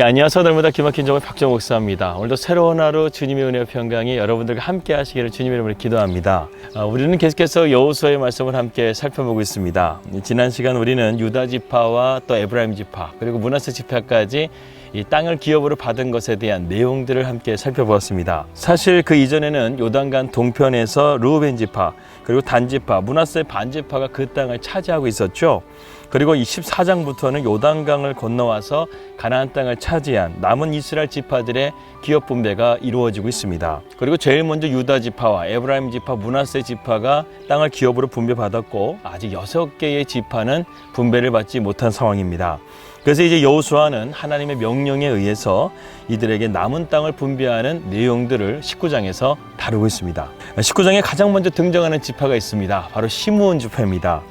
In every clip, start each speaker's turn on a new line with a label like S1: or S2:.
S1: 안녕하세요. 날마다 기막힌 정의 박정 목사입니다. 오늘도 새로운 하루 주님의 은혜와 평강이 여러분들과 함께 하시기를 주님의 이름으로 기도합니다. 우리는 계속해서 여호수아의 말씀을 함께 살펴보고 있습니다. 지난 시간 우리는 유다 지파와 또 에브라임 지파 그리고 므낫세 지파까지 이 땅을 기업으로 받은 것에 대한 내용들을 함께 살펴보았습니다. 사실 그 이전에는 요단강 동편에서 르우벤 지파 그리고 단 지파, 므낫세 반 지파가 그 땅을 차지하고 있었죠. 그리고 24장부터는 요단강을 건너와서 가나안 땅을 차지한 남은 이스라엘 지파들의 기업 분배가 이루어지고 있습니다. 그리고 제일 먼저 유다 지파와 에브라임 지파, 므낫세 지파가 땅을 기업으로 분배받았고 아직 6개의 지파는 분배를 받지 못한 상황입니다. 그래서 이제 여호수아는 하나님의 명령에 의해서 이들에게 남은 땅을 분배하는 내용들을 19장에서 다루고 있습니다. 19장에 가장 먼저 등장하는 지파가 있습니다. 바로 시므온 지파입니다.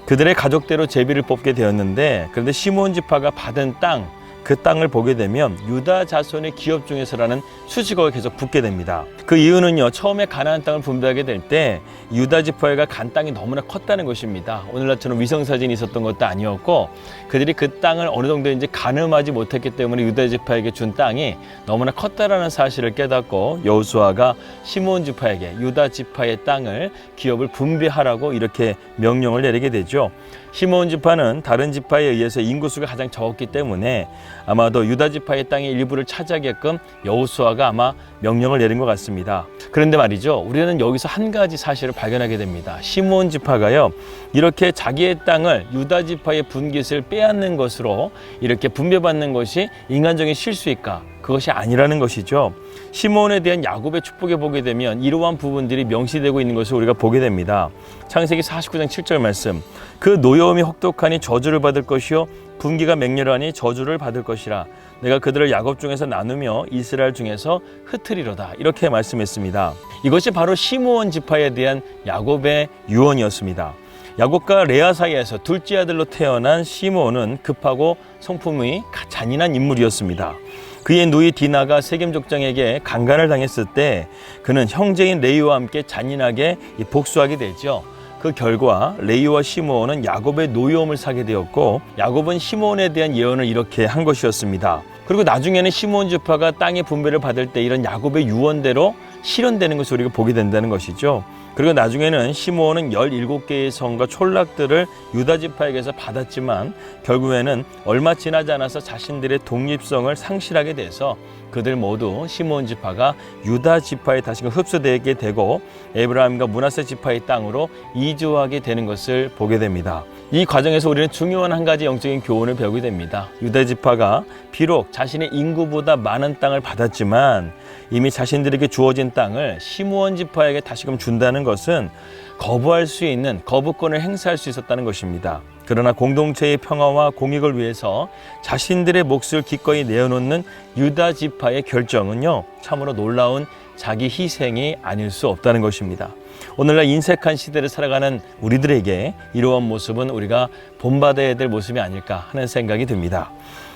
S1: 그들의 가족대로 제비를 뽑게 되었는데, 그런데 시므온 지파가 받은 땅, 그 땅을 보게 되면 유다 자손의 기업 중에서라는 수식어가 계속 붙게 됩니다. 그 이유는요, 처음에 가나안 땅을 분배하게 될 때 유다 지파가 간 땅이 너무나 컸다는 것입니다. 오늘날처럼 위성사진이 있었던 것도 아니었고, 그들이 그 땅을 어느 정도인지 가늠하지 못했기 때문에 유다 지파에게 준 땅이 너무나 컸다라는 사실을 깨닫고 여호수아가 시므온 지파에게 유다 지파의 땅을 기업을 분배하라고 이렇게 명령을 내리게 되죠. 시므온 지파는 다른 지파에 의해서 인구수가 가장 적었기 때문에 아마도 유다 지파의 땅의 일부를 차지하게끔 여호수아가 아마 명령을 내린 것 같습니다. 그런데 말이죠, 우리는 여기서 한 가지 사실을 발견하게 됩니다. 시므온 지파가요, 이렇게 자기의 땅을 유다 지파의 분깃을 빼앗는 것으로 이렇게 분배받는 것이 인간적인 실수일까? 그것이 아니라는 것이죠. 시므온에 대한 야곱의 축복에 보게 되면 이러한 부분들이 명시되고 있는 것을 우리가 보게 됩니다. 창세기 49장 7절 말씀, 그 노여움이 혹독하니 저주를 받을 것이요 분기가 맹렬하니 저주를 받을 것이라. 내가 그들을 야곱 중에서 나누며 이스라엘 중에서 흩으리로다. 이렇게 말씀했습니다. 이것이 바로 시므온 지파에 대한 야곱의 유언이었습니다. 야곱과 레아 사이에서 둘째 아들로 태어난 시므온은 급하고 성품이 잔인한 인물이었습니다. 그의 누이 디나가 세겜 족장에게 강간을 당했을 때 그는 형제인 레이와 함께 잔인하게 복수하게 되죠. 그 결과 레이와 시므온은 야곱의 노여움을 사게 되었고, 야곱은 시므온에 대한 예언을 이렇게 한 것이었습니다. 그리고 나중에는 시므온 지파가 땅의 분배를 받을 때 이런 야곱의 유언대로 실현되는 것을 우리가 보게 된다는 것이죠. 그리고 나중에는 시므온은 17개의 성과 촌락들을 유다 지파에게서 받았지만 결국에는 얼마 지나지 않아서 자신들의 독립성을 상실하게 돼서 그들 모두 시므온 지파가 유다 지파에 다시금 흡수되게 되고 에브라임과 므낫세 지파의 땅으로 이주하게 되는 것을 보게 됩니다. 이 과정에서 우리는 중요한 한 가지 영적인 교훈을 배우게 됩니다. 유다 지파가 비록 자신의 인구보다 많은 땅을 받았지만 이미 자신들에게 주어진 땅을 시므온 지파에게 다시금 준다는 것은 거부할 수 있는 거부권을 행사할 수 있었다는 것입니다. 그러나 공동체의 평화와 공익을 위해서 자신들의 몫을 기꺼이 내어놓는 유다 지파의 결정은요, 참으로 놀라운 자기 희생이 아닐 수 없다는 것입니다. 오늘날 인색한 시대를 살아가는 우리들에게 이러한 모습은 우리가 본받아야 될 모습이 아닐까 하는 생각이 듭니다.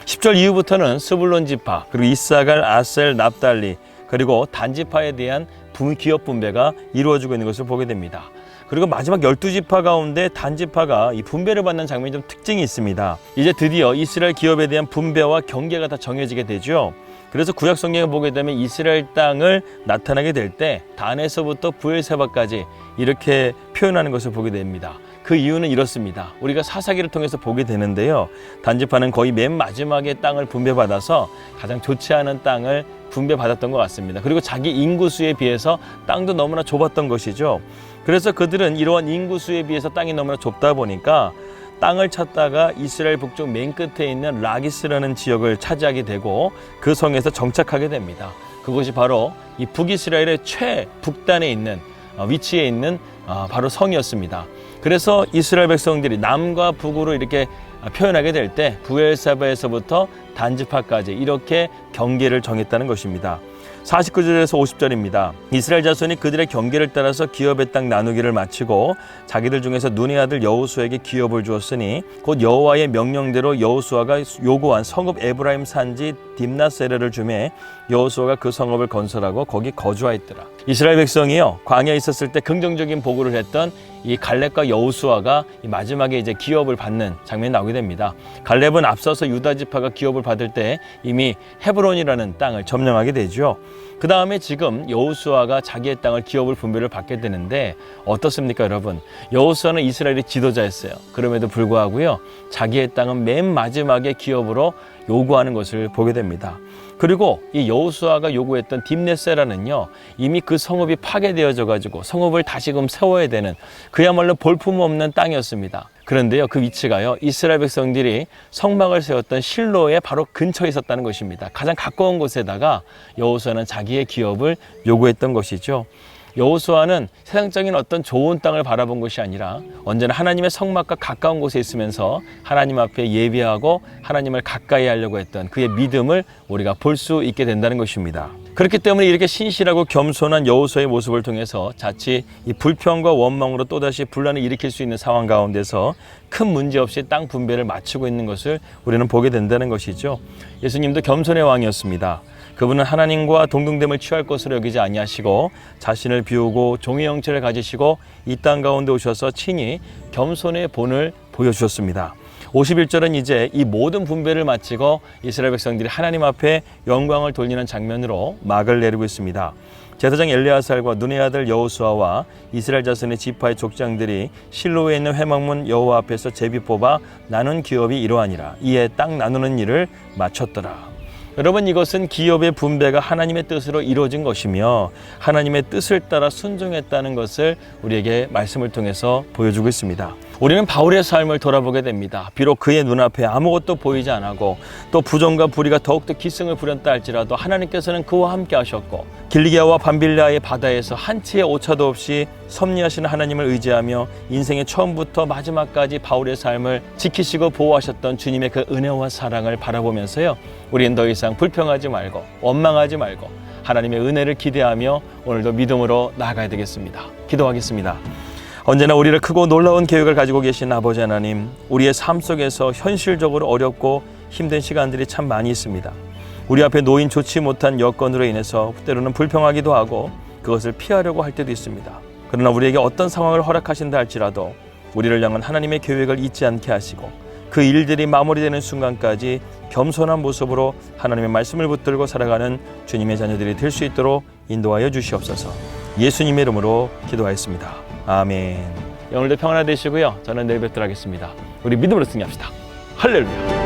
S1: 10절 이후부터는 스불론 지파, 그리고 이사갈, 아셀, 납달리, 그리고 단 지파에 대한 기업 분배가 이루어지고 있는 것을 보게 됩니다. 그리고 마지막 12지파 가운데 단 지파가 이 분배를 받는 장면이 좀 특징이 있습니다. 이제 드디어 이스라엘 기업에 대한 분배와 경계가 다 정해지게 되죠. 그래서 구약 성경에 보게 되면 이스라엘 땅을 나타나게 될 때 단에서부터 브엘세바까지 이렇게 표현하는 것을 보게 됩니다. 그 이유는 이렇습니다. 우리가 사사기를 통해서 보게 되는데요, 단지파는 거의 맨 마지막에 땅을 분배받아서 가장 좋지 않은 땅을 분배받았던 것 같습니다. 그리고 자기 인구수에 비해서 땅도 너무나 좁았던 것이죠. 그래서 그들은 이러한 인구수에 비해서 땅이 너무나 좁다 보니까 땅을 찾다가 이스라엘 북쪽 맨 끝에 있는 라기스라는 지역을 차지하게 되고 그 성에서 정착하게 됩니다. 그것이 바로 이 북이스라엘의 최북단에 있는 위치에 있는 바로 성이었습니다. 그래서 이스라엘 백성들이 남과 북으로 이렇게 표현하게 될 때 브엘세바에서부터 단지파까지 이렇게 경계를 정했다는 것입니다. 49절에서 50절입니다. 이스라엘 자손이 그들의 경계를 따라서 기업의 땅 나누기를 마치고 자기들 중에서 눈의 아들 여호수아에게 기업을 주었으니 곧 여호와의 명령대로 여호수아가 요구한 성읍 에브라임 산지 딥나세르를 주매 여호수아가 그 성읍을 건설하고 거기 거주하였더라. 이스라엘 백성이요, 광야에 있었을 때 긍정적인 보고를 했던 이 갈렙과 여호수아가 이 마지막에 이제 기업을 받는 장면이 나오게 됩니다. 갈렙은 앞서서 유다 지파가 기업을 받을 때 이미 헤브론이라는 땅을 점령하게 되죠. 그 다음에 지금 여호수아가 자기의 땅을 기업을 분배를 받게 되는데 어떻습니까, 여러분? 여호수아는 이스라엘의 지도자였어요. 그럼에도 불구하고요, 자기의 땅은 맨 마지막에 기업으로 요구하는 것을 보게 됩니다. 그리고 이 여호수아가 요구했던 딥네세라는요, 이미 그 성읍이 파괴되어져 가지고 성읍을 다시금 세워야 되는 그야말로 볼품없는 땅이었습니다. 그런데요, 그 위치가요, 이스라엘 백성들이 성막을 세웠던 실로의 바로 근처에 있었다는 것입니다. 가장 가까운 곳에다가 여호수아는 자기의 기업을 요구했던 것이죠. 여호수아는 세상적인 어떤 좋은 땅을 바라본 것이 아니라 언제나 하나님의 성막과 가까운 곳에 있으면서 하나님 앞에 예배하고 하나님을 가까이 하려고 했던 그의 믿음을 우리가 볼 수 있게 된다는 것입니다. 그렇기 때문에 이렇게 신실하고 겸손한 여호수아의 모습을 통해서 자칫 이 불평과 원망으로 또다시 분란을 일으킬 수 있는 상황 가운데서 큰 문제 없이 땅 분배를 마치고 있는 것을 우리는 보게 된다는 것이죠. 예수님도 겸손의 왕이었습니다. 그분은 하나님과 동등됨을 취할 것으로 여기지 아니하시고 자신을 비우고 종의 형체를 가지시고 이 땅 가운데 오셔서 친히 겸손의 본을 보여주셨습니다. 51절은 이제 이 모든 분배를 마치고 이스라엘 백성들이 하나님 앞에 영광을 돌리는 장면으로 막을 내리고 있습니다. 제사장 엘레아살과 눈의 아들 여호수아와 이스라엘 자손의 지파의 족장들이 실로에 있는 회막문 여호와 앞에서 제비 뽑아 나눈 기업이 이러하니라. 이에 땅 나누는 일을 마쳤더라. 여러분, 이것은 기업의 분배가 하나님의 뜻으로 이루어진 것이며 하나님의 뜻을 따라 순종했다는 것을 우리에게 말씀을 통해서 보여주고 있습니다. 우리는 바울의 삶을 돌아보게 됩니다. 비록 그의 눈앞에 아무것도 보이지 않고 또 부정과 불의가 더욱더 기승을 부렸다 할지라도 하나님께서는 그와 함께 하셨고 길리기아와 밤빌라의 바다에서 한 치의 오차도 없이 섭리하시는 하나님을 의지하며 인생의 처음부터 마지막까지 바울의 삶을 지키시고 보호하셨던 주님의 그 은혜와 사랑을 바라보면서요, 우리는 더 이상 불평하지 말고 원망하지 말고 하나님의 은혜를 기대하며 오늘도 믿음으로 나아가야 되겠습니다. 기도하겠습니다. 언제나 우리를 크고 놀라운 계획을 가지고 계신 아버지 하나님, 우리의 삶 속에서 현실적으로 어렵고 힘든 시간들이 참 많이 있습니다. 우리 앞에 놓인 좋지 못한 여건으로 인해서 때로는 불평하기도 하고 그것을 피하려고 할 때도 있습니다. 그러나 우리에게 어떤 상황을 허락하신다 할지라도 우리를 향한 하나님의 계획을 잊지 않게 하시고 그 일들이 마무리되는 순간까지 겸손한 모습으로 하나님의 말씀을 붙들고 살아가는 주님의 자녀들이 될 수 있도록 인도하여 주시옵소서. 예수님의 이름으로 기도하였습니다. 아멘. 오늘도 평안하 되시고요. 저는 내일 뵙도록 하겠습니다. 우리 믿음으로 승리합시다. 할렐루야.